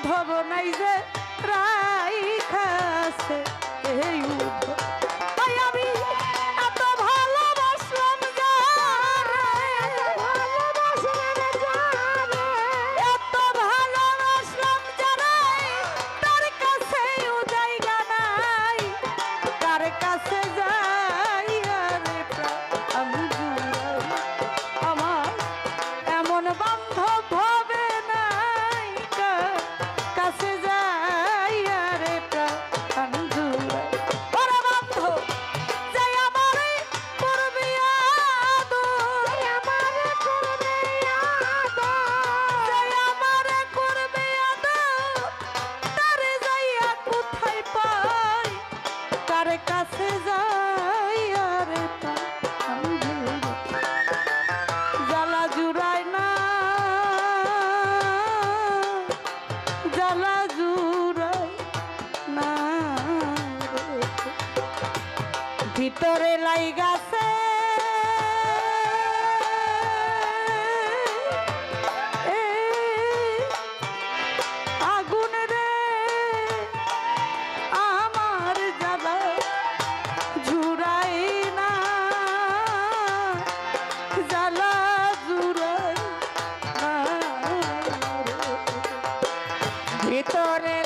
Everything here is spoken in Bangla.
বান্ধব নাই যে রাইখাছে এই তাই আমি এত ভালোবাসলাম এত ভালোবাসলাম জানাই তার কাছেও জায়গা নাই কার কাছে যাই আরে আমি আমার এমন বান্ধব হবে নাই কাছে যাই আরে প্রাণ জুড়াই ওরে বান্ধব যাই আমারে করবে আদর আমারে করবে আদর যাই আমারে করবে আদর তারে যাইয়া কোথায় পাই কার কাছে যাই আরে প্রাণ জ্বালা জুড়াই না জ্বালা জুড়াই না ভিতরে লাইগাছে আগুন রে আমার জ্বালা জুড়াই না জ্বালা জুড়াই না ভিতরে